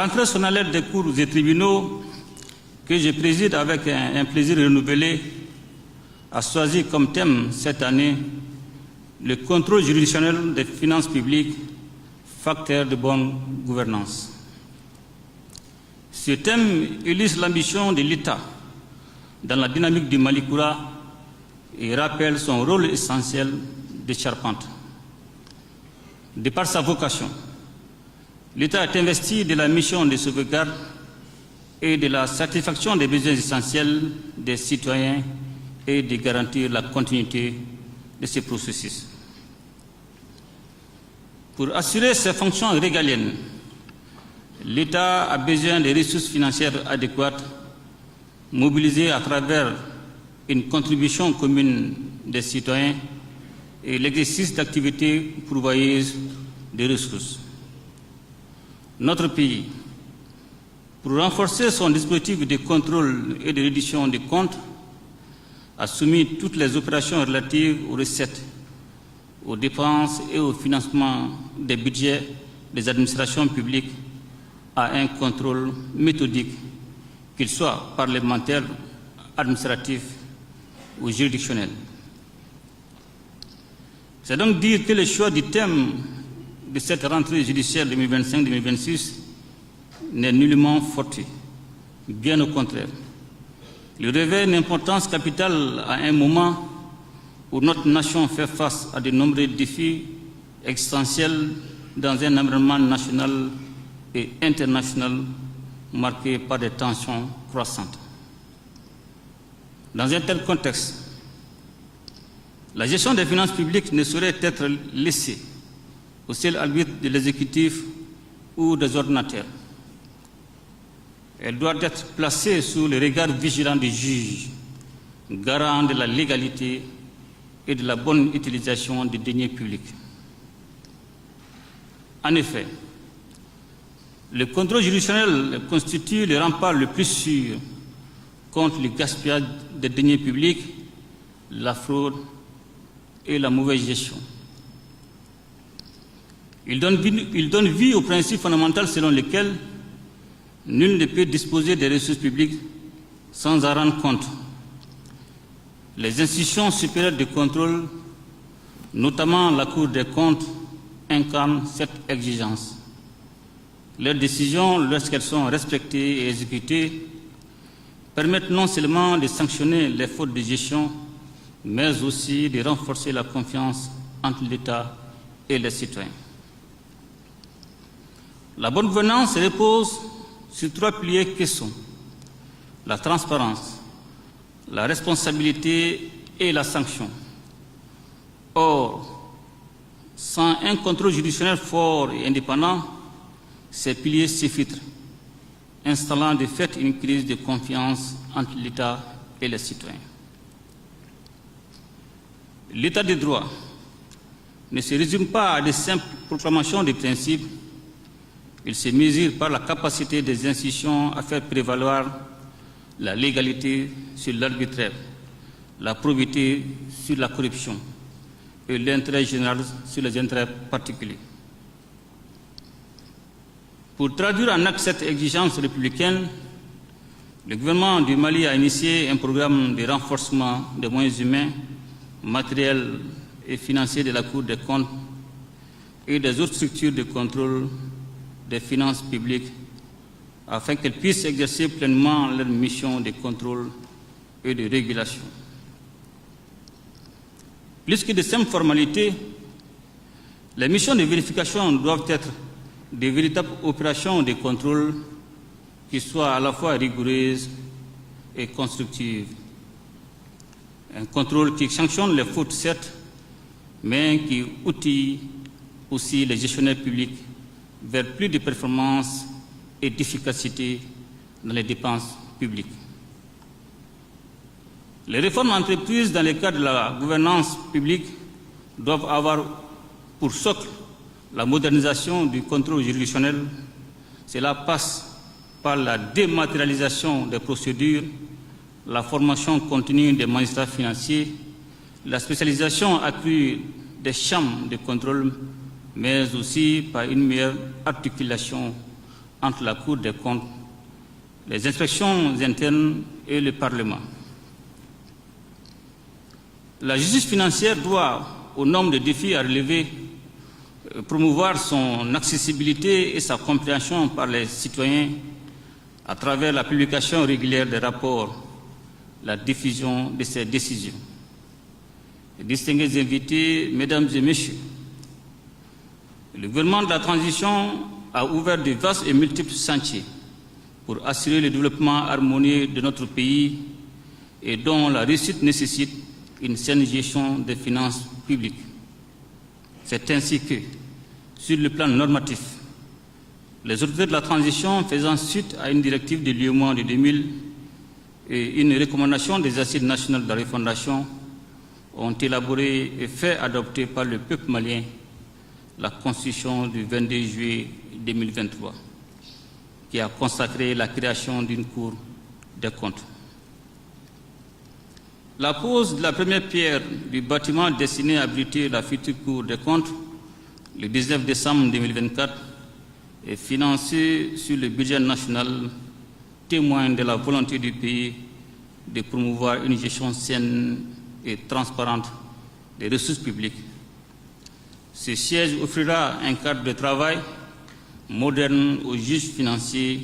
rentrée solennelle des cours et tribunaux que je préside avec un plaisir renouvelé a choisi comme thème cette année le contrôle juridictionnel des finances publiques, facteur de bonne gouvernance. Ce thème illustre l'ambition de l'État dans la dynamique du Malikoura et rappelle son rôle essentiel de charpente. De par sa vocation, l'État est investi de la mission de sauvegarde et de la satisfaction des besoins essentiels des citoyens et de garantir la continuité de ces processus. Pour assurer ses fonctions régaliennes, l'État a besoin de ressources financières adéquates, mobilisées à travers une contribution commune des citoyens et l'exercice d'activités pourvoyeuses de ressources. Notre pays, pour renforcer son dispositif de contrôle et de reddition des comptes, a soumis toutes les opérations relatives aux recettes, aux dépenses et au financement des budgets des administrations publiques à un contrôle méthodique, qu'il soit parlementaire, administratif ou juridictionnel. C'est donc dire que le choix du thème de cette rentrée judiciaire 2025-2026 n'est nullement fortuit. Bien au contraire. Il revêt une importance capitale à un moment où notre nation fait face à de nombreux défis existentiels dans un environnement national et international marqué par des tensions croissantes. Dans un tel contexte, la gestion des finances publiques ne saurait être laissée au seul arbitre de l'exécutif ou des ordonnateurs. Elle doit être placée sous le regard vigilant des juges, garants de la légalité et de la bonne utilisation des deniers publics. En effet, le contrôle juridictionnel constitue le rempart le plus sûr contre le gaspillage des deniers publics, la fraude et la mauvaise gestion. Il donne vie au principe fondamental selon lequel nul ne peut disposer des ressources publiques sans en rendre compte. Les institutions supérieures de contrôle, notamment la Cour des comptes, incarnent cette exigence. Leurs décisions, lorsqu'elles sont respectées et exécutées, permettent non seulement de sanctionner les fautes de gestion, mais aussi de renforcer la confiance entre l'État et les citoyens. La bonne gouvernance repose sur trois piliers qui sont la transparence, la responsabilité et la sanction. Or, sans un contrôle juridictionnel fort et indépendant, ces piliers s'effritent, installant de fait une crise de confiance entre l'État et les citoyens. L'État de droit ne se résume pas à de simples proclamations de principes. Il se mesure par la capacité des institutions à faire prévaloir la légalité sur l'arbitraire, la probité sur la corruption et l'intérêt général sur les intérêts particuliers. Pour traduire en acte cette exigence républicaine, le gouvernement du Mali a initié un programme de renforcement des moyens humains, matériels et financiers de la Cour des comptes et des autres structures de contrôle des finances publiques afin qu'elles puissent exercer pleinement leur mission de contrôle et de régulation. Plus que de simples formalités, les missions de vérification doivent être de véritables opérations de contrôle qui soient à la fois rigoureuses et constructives. Un contrôle qui sanctionne les fautes, certes, mais qui outille aussi les gestionnaires publics vers plus de performance et d'efficacité dans les dépenses publiques. Les réformes entreprises dans le cadre de la gouvernance publique doivent avoir pour socle la modernisation du contrôle juridictionnel. Cela passe par la dématérialisation des procédures, la formation continue des magistrats financiers, la spécialisation accrue des chambres de contrôle, mais aussi par une meilleure articulation entre la Cour des comptes, les inspections internes et le Parlement. La justice financière doit, au nombre de défis à relever, promouvoir son accessibilité et sa compréhension par les citoyens à travers la publication régulière des rapports, la diffusion de ses décisions. Distingués invités, Mesdames et Messieurs, le gouvernement de la transition a ouvert de vastes et multiples chantiers pour assurer le développement harmonieux de notre pays et dont la réussite nécessite une saine gestion des finances publiques. C'est ainsi que, sur le plan normatif, les autorités de la transition faisant suite à une directive de l'UEMOA de 2000 et une recommandation des assises nationales de la refondation ont élaboré et fait adopter par le peuple malien la Constitution du 22 juillet 2023, qui a consacré la création d'une Cour des comptes. La pose de la première pierre du bâtiment destiné à abriter la future Cour des comptes, le 19 décembre 2024, est financée sur le budget national, témoin de la volonté du pays de promouvoir une gestion saine et transparente des ressources publiques. Ce siège offrira un cadre de travail moderne aux juges financiers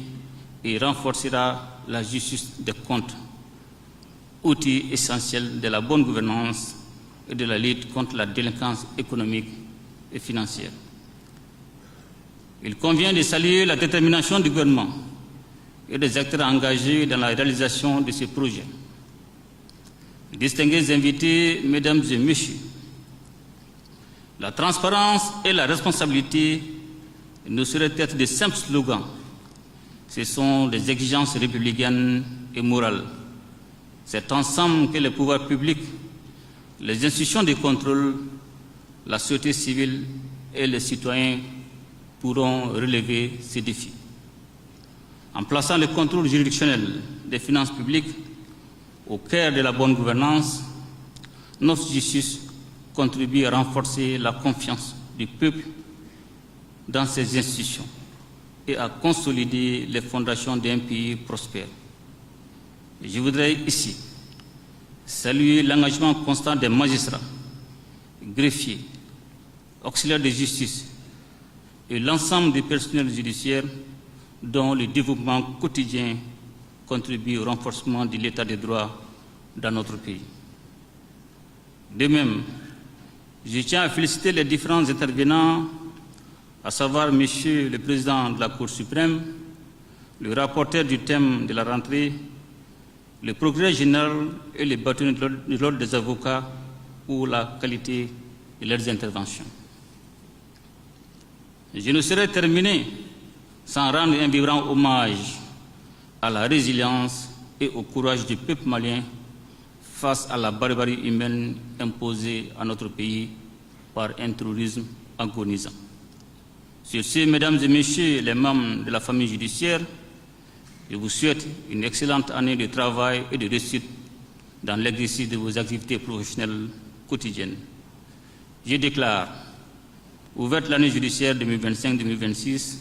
et renforcera la justice des comptes, outil essentiel de la bonne gouvernance et de la lutte contre la délinquance économique et financière. Il convient de saluer la détermination du gouvernement et des acteurs engagés dans la réalisation de ces projets. Distingués invités, Mesdames et Messieurs, la transparence et la responsabilité ne sauraient être de simples slogans. Ce sont des exigences républicaines et morales. C'est ensemble que les pouvoirs publics, les institutions de contrôle, la société civile et les citoyens pourront relever ces défis. En plaçant le contrôle juridictionnel des finances publiques au cœur de la bonne gouvernance, notre justice contribue à renforcer la confiance du peuple dans ses institutions et à consolider les fondations d'un pays prospère. Je voudrais ici saluer l'engagement constant des magistrats, greffiers, auxiliaires de justice et l'ensemble des personnels judiciaires dont le développement quotidien contribue au renforcement de l'état de droit dans notre pays. De même, je tiens à féliciter les différents intervenants, à savoir Monsieur le Président de la Cour suprême, le rapporteur du thème de la rentrée, le procureur général et les bâtonnets de l'ordre des avocats pour la qualité de leurs interventions. Je ne saurais terminer sans rendre un vibrant hommage à la résilience et au courage du peuple malien face à la barbarie humaine imposée à notre pays par un terrorisme agonisant. Sur ce, Mesdames et Messieurs les membres de la famille judiciaire, je vous souhaite une excellente année de travail et de réussite dans l'exercice de vos activités professionnelles quotidiennes. Je déclare ouverte l'année judiciaire 2025-2026